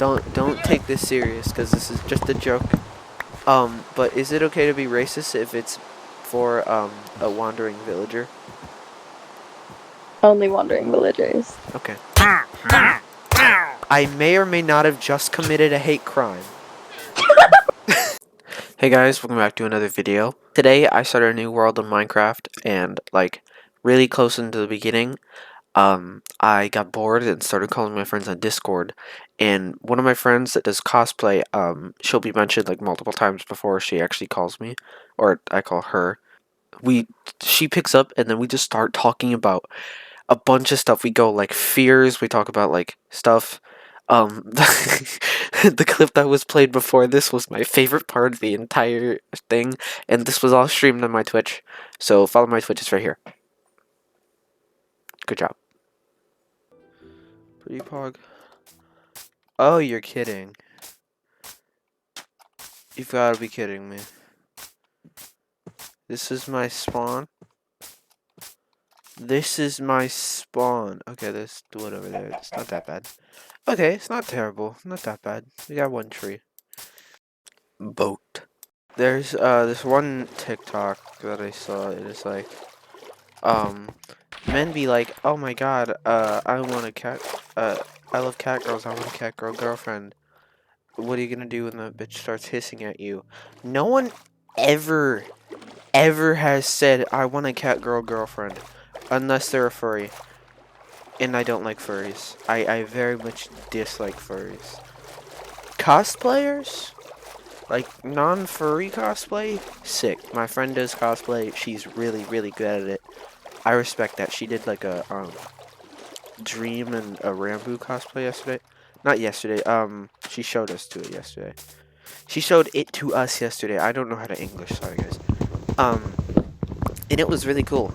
don't take this serious, because this is just a joke. But is it okay to be racist if it's for a wandering villager? Only wandering villagers. Okay. I may or may not have just committed a hate crime. Hey guys, welcome back to another video. Today I started a new world in Minecraft, and like really close into the beginning, I got bored and started calling my friends on Discord. And one of my friends that does cosplay, she'll be mentioned like multiple times before she actually calls me, or I call her. She picks up, and then we just start talking about a bunch of stuff. We go like fears, we talk about like stuff. The clip that was played before this was my favorite part of the entire thing, and this was all streamed on my Twitch. So follow my Twitch, it's right here. Good job. Pretty pog. Oh, you're kidding. You've got to be kidding me. This is my spawn. This is my spawn. Okay, there's wood over there. It's not that bad. Okay, it's not terrible. Not that bad. We got one tree. Boat. There's this one TikTok that I saw. It is like men be like, oh my god, I want a cat. I love cat girls. I want a cat girl girlfriend. What are you gonna do when the bitch starts hissing at you? No one ever has said I want a cat girl girlfriend, unless they're a furry. And I don't like furries. I very much dislike furries. Cosplayers? Like, non-furry cosplay? Sick. My friend does cosplay. She's really, really good at it. I respect that. She did, like, a, Dream and a Rambo cosplay yesterday. Not yesterday, she showed us to it yesterday. She showed it to us yesterday. I don't know how to English, sorry, guys. And it was really cool.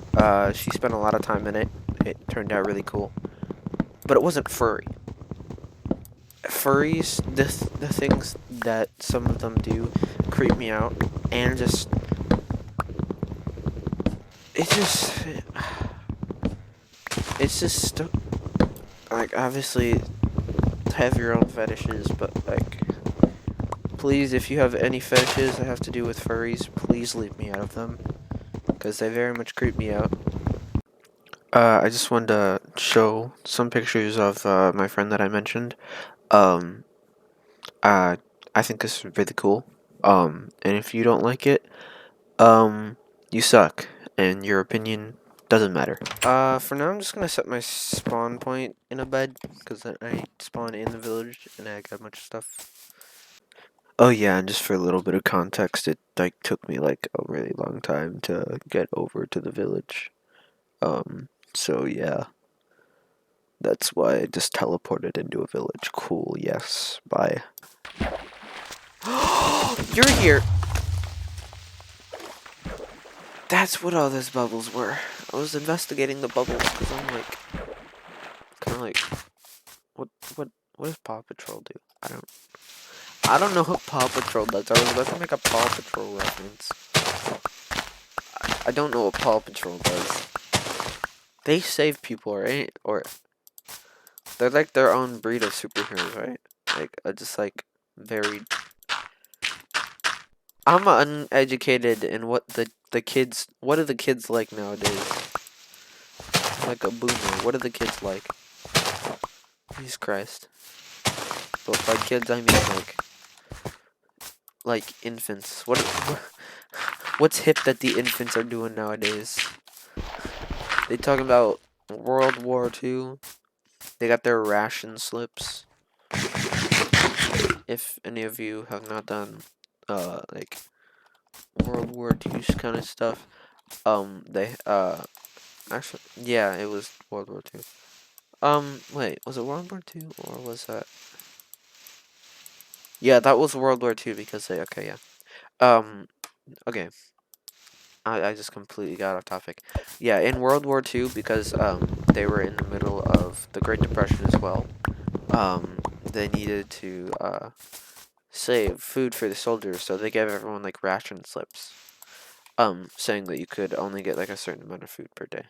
She spent a lot of time in it. It turned out really cool. But it wasn't furry. Furries, the things that some of them do creep me out, and just it's just like, obviously have your own fetishes, but like, please, if you have any fetishes that have to do with furries, please leave me out of them, because they very much creep me out. I just wanted to show some pictures of my friend that I mentioned. Um, I think this is really cool. And if you don't like it, you suck, and your opinion doesn't matter. For now, I'm just gonna set my spawn point in a bed, because I spawn in the village, and I got a bunch of stuff. Oh yeah, and just for a little bit of context, it like took me like a really long time to get over to the village. So yeah. That's why I just teleported into a village. Cool, yes, bye. You're here! That's what all those bubbles were. I was investigating the bubbles because I'm like, kind of like, what does Paw Patrol do? I don't know what Paw Patrol does. I was about to make a Paw Patrol reference. I don't know what Paw Patrol does. They save people, right? Or they're like their own breed of superheroes, right? Like, just like very. I'm uneducated in what the kids. What are the kids like nowadays? Like a boomer. What are the kids like? Jesus Christ. But by kids, I mean like infants. What's hip that the infants are doing nowadays? They talking about World War II. They got their ration slips. If any of you have not done like World War II kind of stuff, they actually, yeah, it was World War II. Wait, was it World War II or was that? Yeah, that was World War II because they, okay, yeah. Okay. I just completely got off topic. Yeah, in World War II, because they were in the middle of the Great Depression as well. They needed to save food for the soldiers, so they gave everyone like ration slips. Saying that you could only get like a certain amount of food per day.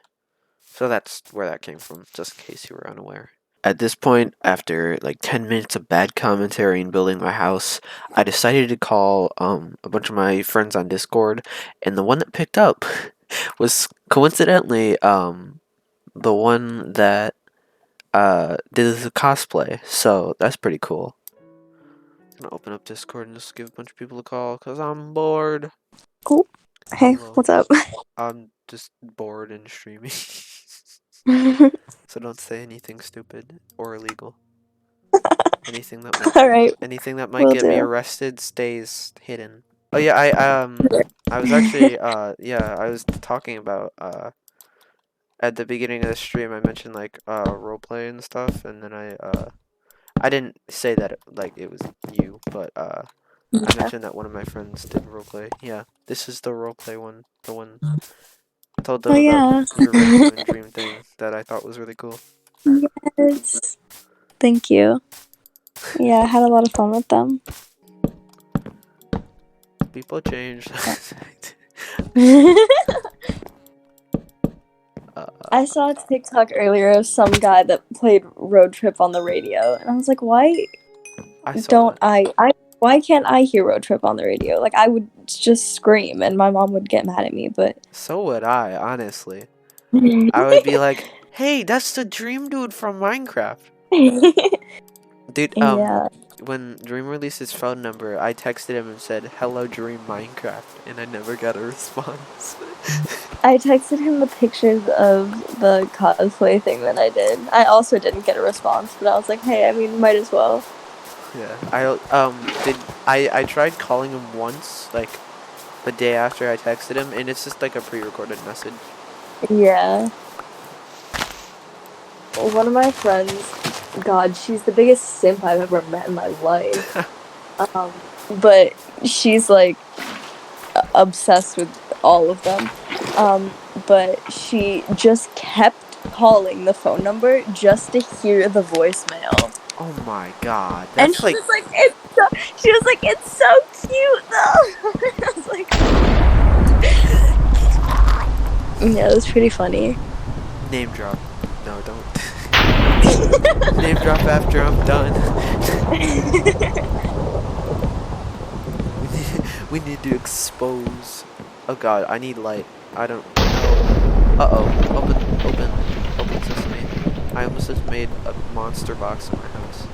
So that's where that came from, just in case you were unaware. at this point, after like 10 minutes of bad commentary and building my house, I decided to call a bunch of my friends on Discord, and the one that picked up was coincidentally the one that did the cosplay. So that's pretty cool. I'm gonna open up Discord and just give a bunch of people a call because I'm bored. Cool. Hey, Hello. what's up? I'm just bored and streaming. So don't say anything stupid or illegal. Anything that might All right, get will me do. arrested stays hidden. Oh yeah, I was actually I was talking about at the beginning of the stream I mentioned like roleplay and stuff, and then I didn't say that it was you, but I Yeah. mentioned that one of my friends did roleplay. Yeah, this is the roleplay one, the one I told them Oh about yeah. your rescue and dream thing that I thought was really cool. Yes. Thank you. Yeah, I had a lot of fun with them. People change. I saw a TikTok earlier of some guy that played Road Trip on the radio, and I was like, why I saw don't that. why can't I hear Road Trip on the radio? Like, I would just scream, and my mom would get mad at me, but. So would I, honestly. I would be like, "Hey, that's the Dream Dude from Minecraft." Dude, Yeah. when Dream released his phone number, I texted him and said, "Hello, Dream Minecraft," and I never got a response. I texted him the pictures of the cosplay thing that I did. I also didn't get a response, but I was like, hey, I mean, might as well. Yeah, I tried calling him once, like the day after I texted him, and it's just like a pre-recorded message. Yeah. One of my friends, God, she's the biggest simp I've ever met in my life. But she's like obsessed with all of them. But she just kept calling the phone number just to hear the voicemail. Oh my god, And that's like she was like, it's so cute though. I was like, yeah, it was pretty funny. name drop. No, don't. Name drop after I'm done. We need to expose. Oh god, I need light. I don't know. Uh-oh. Open sesame. I almost just made a monster box in my house.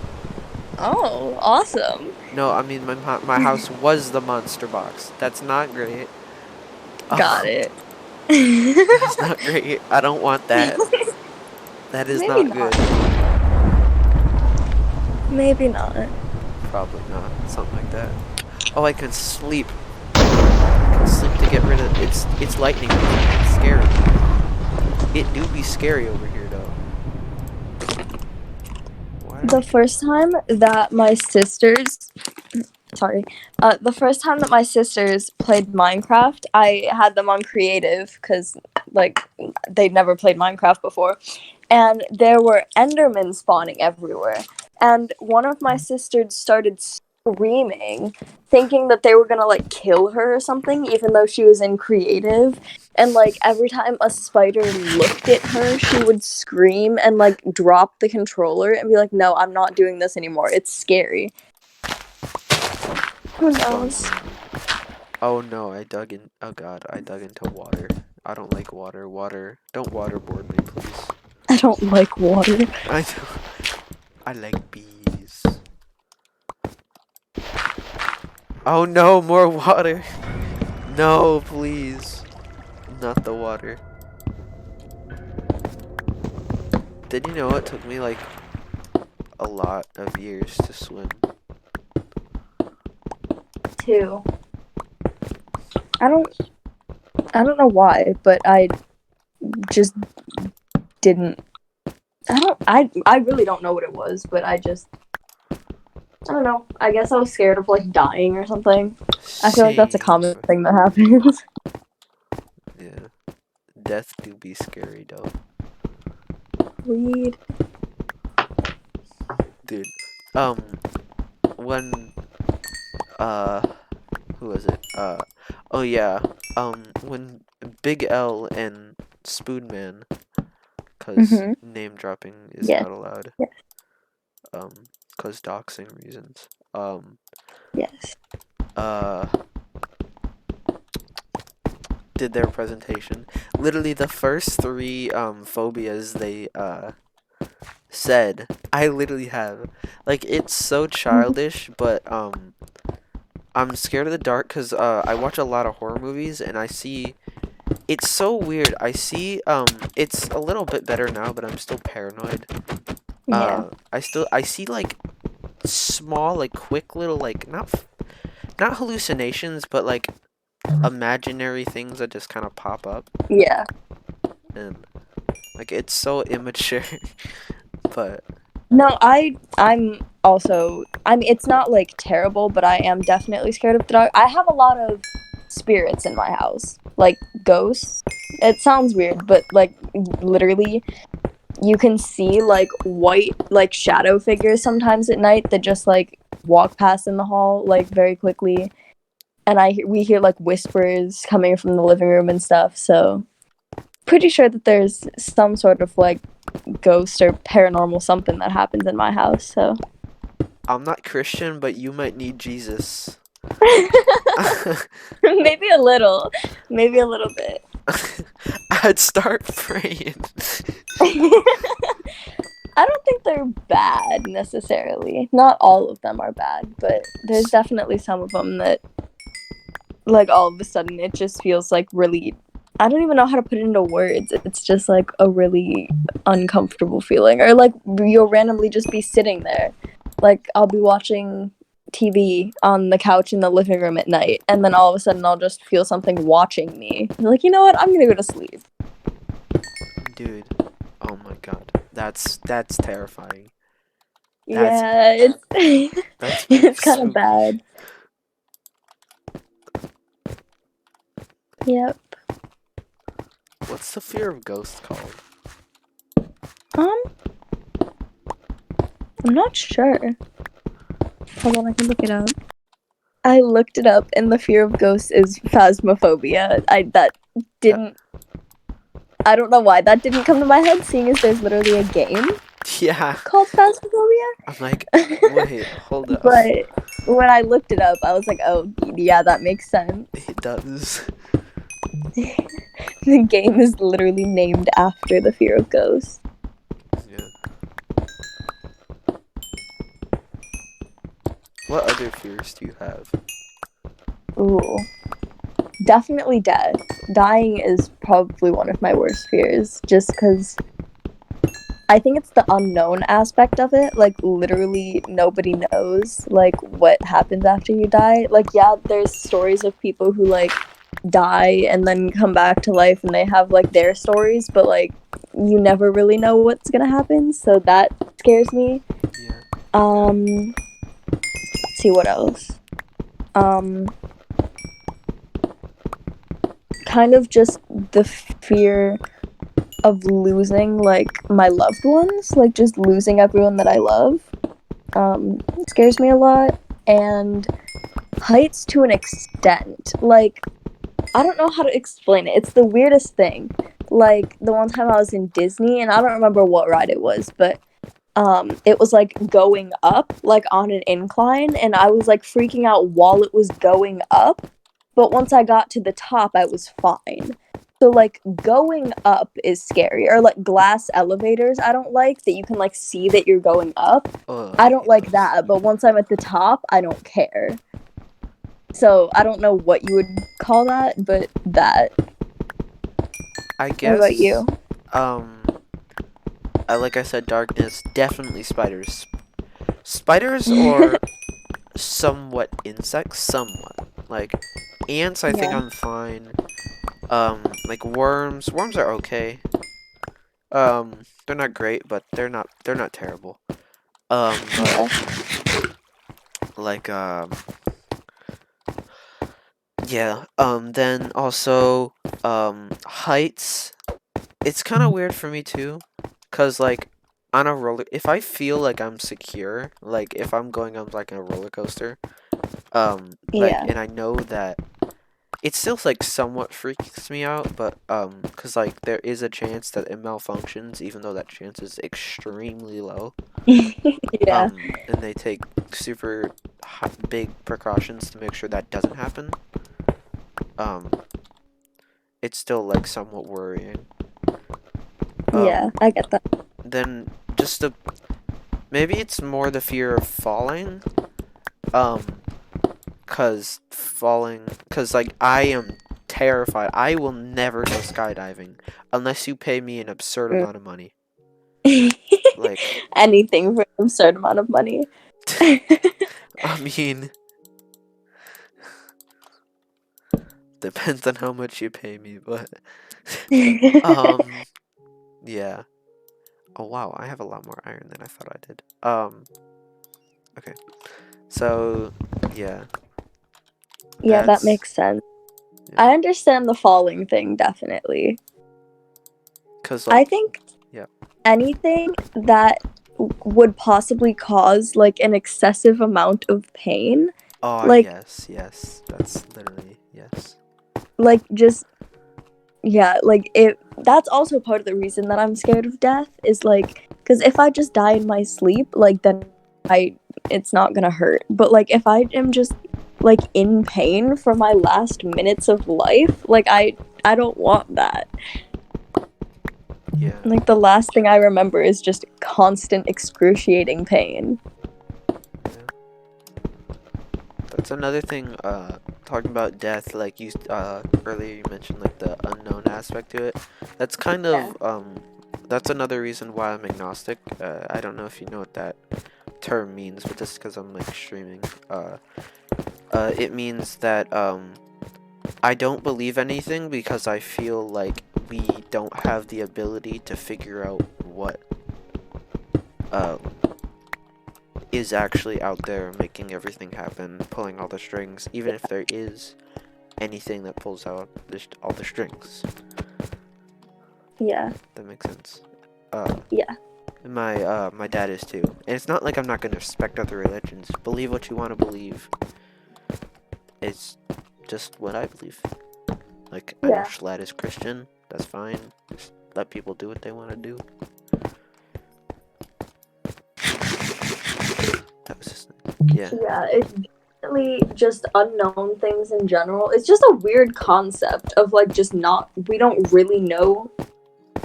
Oh, awesome. No, I mean my house was the monster box. That's not great. Got it. That's not great. I don't want that. That is Maybe not not. good. Maybe not. Probably not. Something like that. Oh, I can sleep. I can sleep to get rid of it's lightning. It's scary. It do be scary over here though. The first time that my sisters the first time that my sisters played Minecraft, I had them on creative because like they'd never played Minecraft before, and there were Endermen spawning everywhere, and one of my sisters started screaming, thinking that they were gonna like kill her or something, even though she was in creative. And like every time a spider looked at her, she would scream and like drop the controller and be like, "No, I'm not doing this anymore. It's scary." Who knows? Oh no, oh god, I dug into water. I don't like water. Don't waterboard me, please. I don't like water. I like bees. Oh no, more water. No, please. Not the water. Did you know it took me like a lot of years to swim? Too. I don't know why, but I just didn't. I really don't know what it was, but I don't know. I guess I was scared of like dying or something. I feel like that's a common thing that happens. Yeah. Death do be scary though. Weed. Dude. When who was it? Oh yeah. When Big L and Spoonman, cause name dropping is Yes. not allowed. Yes. cause doxing reasons. Um, Yes. uh, did their presentation. Literally, the first three phobias they said, I literally have. Like, it's so childish, but I'm scared of the dark because I watch a lot of horror movies and I see. It's so weird. I see it's a little bit better now, but I'm still paranoid. Yeah. I see like small, like quick little, like not hallucinations, but like imaginary things that just kind of pop up, Yeah. and like it's so immature. But No, I'm also, I mean, it's not like terrible, but I am definitely scared of the dark. I have a lot of spirits in my house, like ghosts. It sounds weird, but like literally you can see like white like shadow figures sometimes at night that just like walk past in the hall like very quickly, and we hear like whispers coming from the living room and stuff. So pretty sure that there's some sort of like ghost or paranormal something that happens in my house. So I'm not Christian, but you might need Jesus. maybe a little, maybe a little bit. I'd start praying. I don't think they're bad necessarily. Not all of them are bad, but there's definitely some of them that, like, all of a sudden it just feels like really. I don't even know how to put it into words. It's just like a really uncomfortable feeling. Or like you'll randomly just be sitting there. Like I'll be watching TV on the couch in the living room at night, and then all of a sudden I'll just feel something watching me. Like, you know what? I'm gonna go to sleep. Dude, oh my god. That's terrifying. That's Yeah, it's that's it's kind of spooky. bad. Yep. What's the fear of ghosts called? Um, I'm not sure. Hold on, I can look it up. I looked it up, and the fear of ghosts is phasmophobia. That didn't. I don't know why that didn't come to my head, seeing as there's literally a game Yeah. called Phasmophobia. I'm like, wait, hold up. But when I looked it up, I was like, oh, yeah, that makes sense. It does. The game is literally named after the fear of ghosts. Yeah. What other fears do you have? Ooh. Definitely death. Dying is probably one of my worst fears, just because I think it's the unknown aspect of it. Like, literally, nobody knows, like, what happens after you die. Like, yeah, there's stories of people who, like, die and then come back to life and they have, like, their stories, but, like, you never really know what's gonna happen, so that scares me. Yeah. Let's see what else. Kind of just the fear of losing like my loved ones, like just losing everyone that I love. It scares me a lot, and heights to an extent. Like, I don't know how to explain it. It's the weirdest thing. Like the one time I was in Disney, and I don't remember what ride it was, but it was like going up, like on an incline, and I was like freaking out while it was going up. But once I got to the top, I was fine. So like going up is scary, or like glass elevators. I don't like that you can like see that you're going up. I don't like that. But once I'm at the top, I don't care. So I don't know what you would call that, but that. I What guess. about you? Like I said, darkness. Definitely spiders. Spiders or somewhat insects. Somewhat. Like ants, I think Yeah. I'm fine. Like worms. Worms are okay. They're not great, but they're not terrible. Yeah. But like yeah. Then also heights. It's kind of weird for me too, cause like on a roller, if I feel like I'm secure, like if I'm going on like a roller coaster, like Yeah. and I know that it still like somewhat freaks me out, but cause like there is a chance that it malfunctions, even though that chance is extremely low. Yeah. And they take super big precautions to make sure that doesn't happen. Um, it's still like somewhat worrying. Yeah, I get that. Then just the maybe it's more the fear of falling. Cause like I am terrified. I will never go skydiving unless you pay me an absurd Mm. amount of money. Like, Anything for an absurd amount of money. I mean, depends on how much you pay me, but yeah. Oh wow, I have a lot more iron than I thought I did. Okay. So, yeah. Yeah, that That's makes sense. yeah. I understand the falling thing, definitely. 'Cause I like, think yeah. anything that would possibly cause like an excessive amount of pain, Oh, like yes, yes. That's literally yes. just yeah, like that's also part of the reason that I'm scared of death is like cuz if I just die in my sleep, like then it's not going to hurt. But like if I am just like in pain for my last minutes of life, like I don't want that. Yeah. Like the last thing I remember is just constant excruciating pain. That's another thing, talking about death, like you, earlier you mentioned, like, the unknown aspect to it. That's kind of, that's another reason why I'm agnostic. I don't know if you know what that term means, but just because I'm, like, streaming. It means that, I don't believe anything because I feel like we don't have the ability to figure out what, is actually out there making everything happen, pulling all the strings, even if there is anything that pulls out all the strings. Yeah. That makes sense. Yeah. My dad is too. And it's not like I'm not gonna respect other religions. Believe what you want to believe. It's just what I believe. Like, I know Yeah. Schlatt is Christian. That's fine. Just let people do what they want to do. That was just, yeah. Yeah, it's definitely just unknown things in general. It's just a weird concept of like just not we don't really know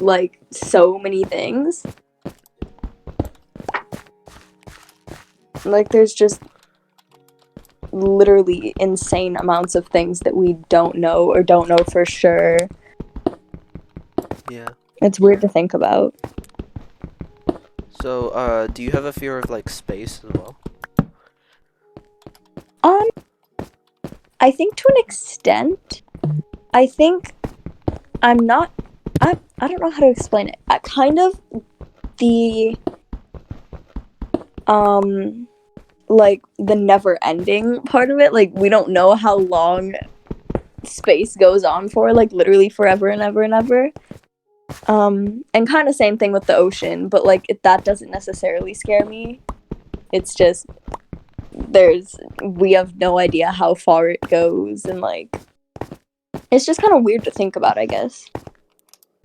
like so many things. Like there's just literally insane amounts of things that we don't know or don't know for sure. Yeah. It's weird to think about. So, do you have a fear of, like, space as well? I think to an extent. I think I'm not I don't know how to explain it. I kind of the like the never ending part of it, like we don't know how long space goes on for, like literally forever and ever and ever. And kind of same thing with the ocean, but like that doesn't necessarily scare me. It's just we have no idea how far it goes, and like it's just kind of weird to think about, I guess.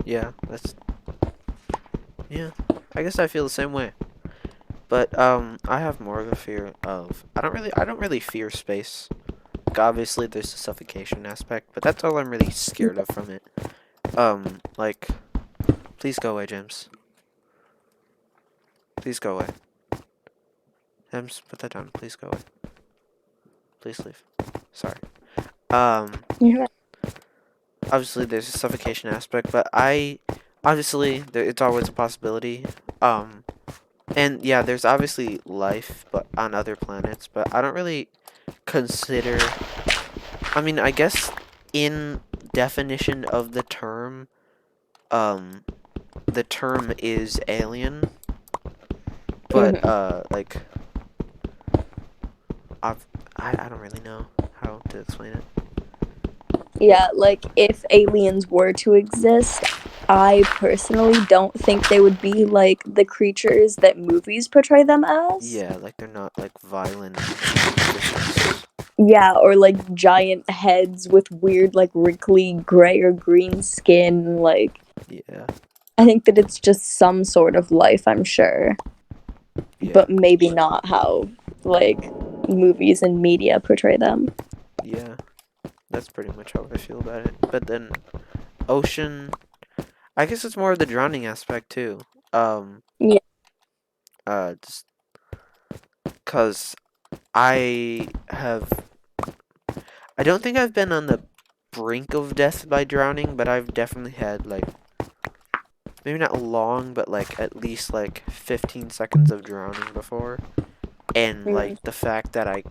Yeah, yeah, I guess I feel the same way. But, I have more of a fear of, I don't really fear space. Like, obviously there's the suffocation aspect, but that's all I'm really scared of from it. Like, please go away, James. Please go away. James, put that down. Please go away. Please leave. Sorry. Yeah. Obviously there's a suffocation aspect, but obviously, it's always a possibility. And yeah, there's obviously life, but on other planets, but I don't really consider, I mean, I guess in definition of the term is alien, but, like, I don't really know how to explain it. Yeah, like if aliens were to exist, I personally don't think they would be like the creatures that movies portray them as. Yeah, like, they're not, like, violent creatures. Yeah, or like giant heads with weird, like wrinkly gray or green skin. Like, Yeah. I think that it's just some sort of life, I'm sure, Yeah. but maybe not how like movies and media portray them. Yeah. That's pretty much how I feel about it. But then ocean, I guess it's more of the drowning aspect too. Yeah. Just cause I have, I don't think I've been on the brink of death by drowning, but I've definitely had like maybe not long, but like at least like 15 seconds of drowning before. And like Mm. the fact that I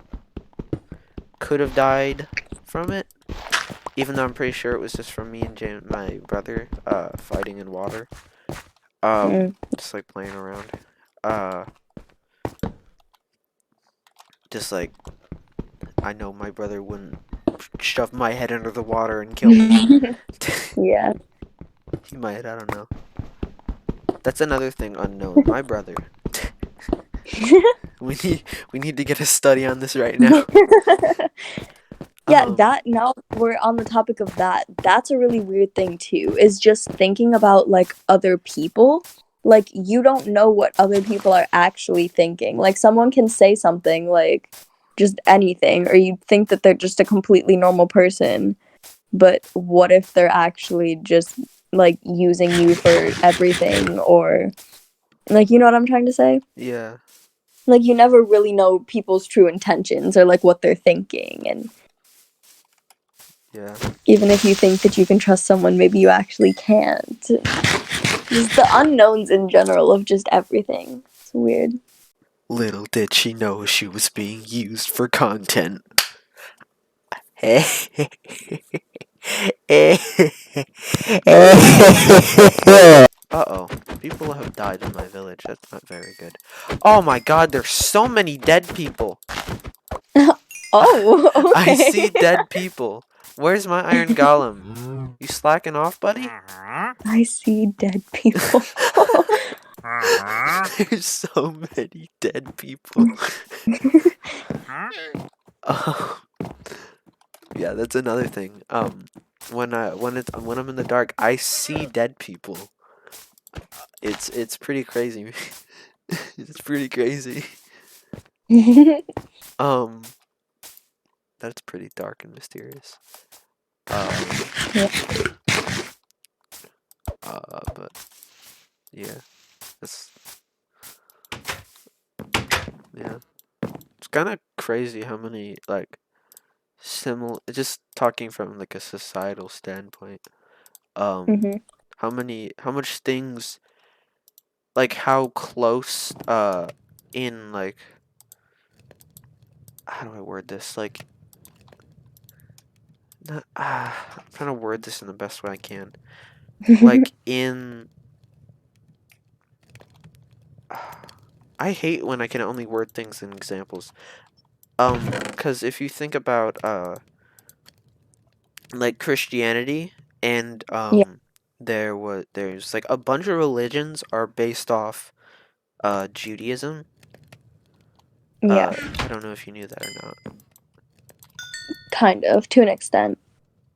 could have died from it, even though I'm pretty sure it was just from me and my brother fighting in water. Mm. Just like playing around. Uh just like I know my brother wouldn't shove my head under the water and kill me. Yeah. He might, I don't know. That's another thing unknown. My brother. We need to get a study on this right now. Yeah, Um, that now we're on the topic of that. That's a really weird thing too, is just thinking about like other people. Like you don't know what other people are actually thinking. Like someone can say something like just anything, or you think that they're just a completely normal person. But what if they're actually just like using you for everything, or like, you know what I'm trying to say? yeah, Like you never really know people's true intentions or like what they're thinking, and yeah. even if you think that you can trust someone, maybe you actually can't. Just the unknowns in general of just everything. It's weird. Little did she know she was being used for content. Uh-oh. People have died in my village. That's not very good. Oh my god, there's so many dead people. Oh, I okay. see dead people. Where's my iron golem? You slacking off, buddy? I see dead people. There's so many dead people. Oh, yeah, that's another thing. When I'm in the dark, I see dead people. It's pretty crazy. It's pretty crazy. Um, that's pretty dark and mysterious. Um, Yeah. but yeah, that's yeah. It's kind of crazy how many like similar. Just talking from like a societal standpoint. Um, Hmm. how much things like how close in like how do I word this like not, I'm trying to word this in the best way I can. Like in I hate when I can only word things in examples. Because if you think about like Christianity and Yeah. there's like a bunch of religions are based off Judaism. Yeah. I don't know if you knew that or not. Kind of, to an extent.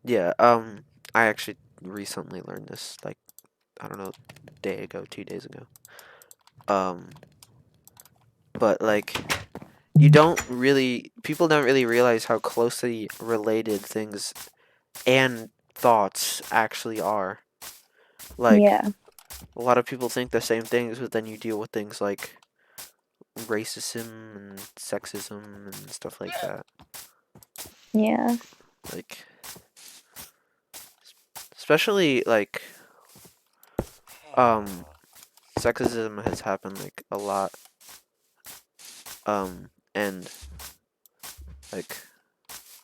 Yeah, I actually recently learned this like I don't know, a day ago, 2 days ago. Um, but like people don't really realize how closely related things and thoughts actually are. Like Yeah. a lot of people think the same things, but then you deal with things like racism and sexism and stuff like that. Yeah. Like especially like um sexism has happened like a lot and like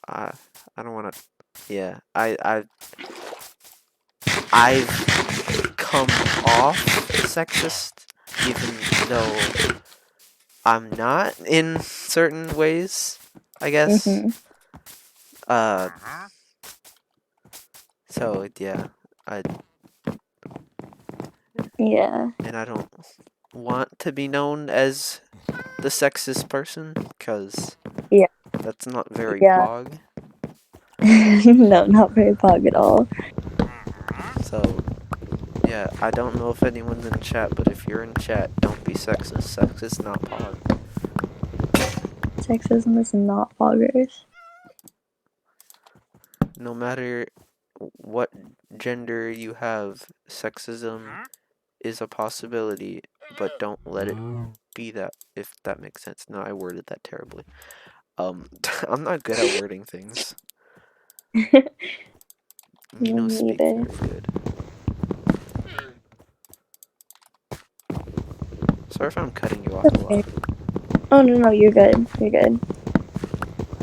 I I don't want to yeah, I've come off sexist even though I'm not in certain ways, I guess. Hmm. Uh so yeah, I Yeah. and I don't want to be known as the sexist person cuz Yeah. That's not very Yeah. pog. No, not very pog at all. So, yeah, I don't know if anyone's in chat, but if you're in chat, don't be sexist. Sex is not pog. Sexism is not poggers. No matter what gender you have, sexism is a possibility, but don't let it be that, if that makes sense. No, I worded that terribly. I'm not good at wording things. Me Mino speak neither. very good. Sorry if I'm cutting you off a lot. Oh no, you're good. You're good.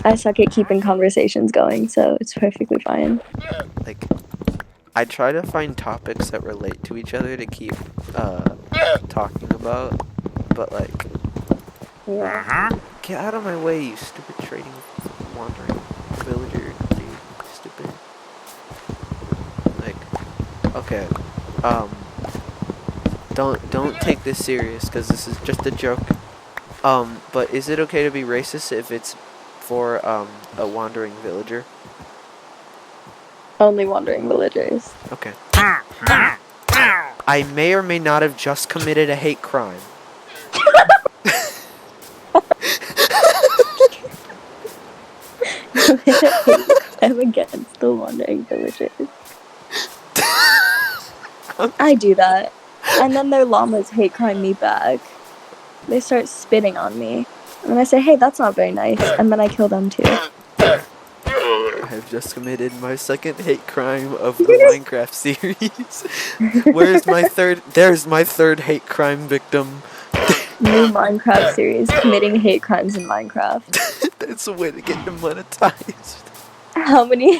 I suck at keeping conversations going, so it's perfectly fine. Like, I try to find topics that relate to each other to keep talking about, but like, Yeah. get out of my way, you stupid trading wandering villager, dude. Stupid. Like, okay, don't take this serious, because this is just a joke. But is it okay to be racist if it's for a wandering villager? Only wandering villagers. Okay. I may or may not have just committed a hate crime. I'm against the wandering villagers. I do that. And then their llamas hate crime me back. They start spitting on me. And I say, hey, that's not very nice. And then I kill them too. I have just committed my second hate crime of the Minecraft series. Where's my third? There's my third hate crime victim. New Minecraft series, committing hate crimes in Minecraft. That's a way to get demonetized. How many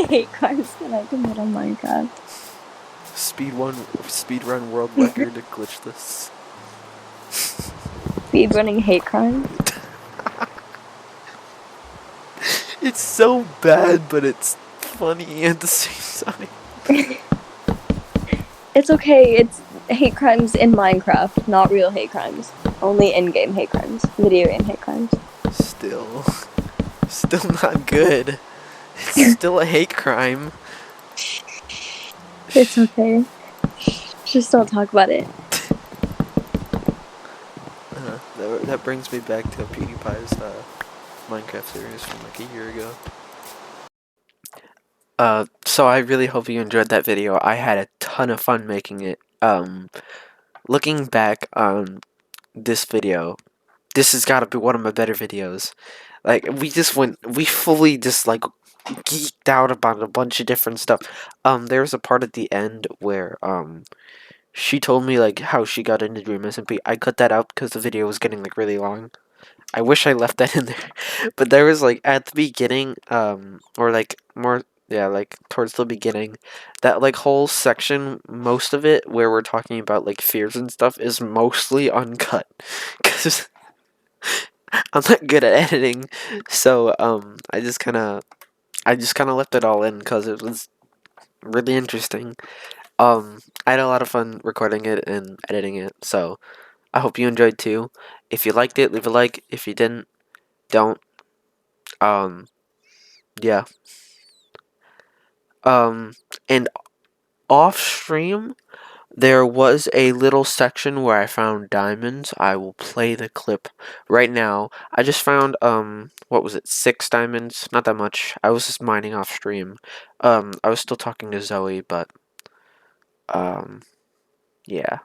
hate crimes can I commit on Minecraft? Speedrun world record to glitchless. Speedrunning hate crimes? It's so bad, but it's funny at the same time. It's okay, it's hate crimes in Minecraft, not real hate crimes. Only in-game hate crimes. Video game hate crimes. Still not good. It's still a hate crime. It's okay. Just don't talk about it. That brings me back to PewDiePie's Minecraft series from like a year ago. So I really hope you enjoyed that video. I had a ton of fun making it. Looking back on this video, this has got to be one of my better videos. Like, we fully just like geeked out about a bunch of different stuff. There was a part at the end where she told me like how she got into Dream SMP. I cut that out because the video was getting like really long. I wish I left that in there, but there was like at the beginning, or like more, yeah, like towards the beginning, that like whole section, most of it where we're talking about like fears and stuff is mostly uncut, because I'm not good at editing, so I just kind of left it all in because it was really interesting. I had a lot of fun recording it and editing it, so I hope you enjoyed too. If you liked it, leave a like. If you didn't, don't. Yeah. And off stream, there was a little section where I found diamonds. I will play the clip right now. I just found, what was it, 6 diamonds? Not that much. I was just mining off stream. I was still talking to Zoe, but, yeah.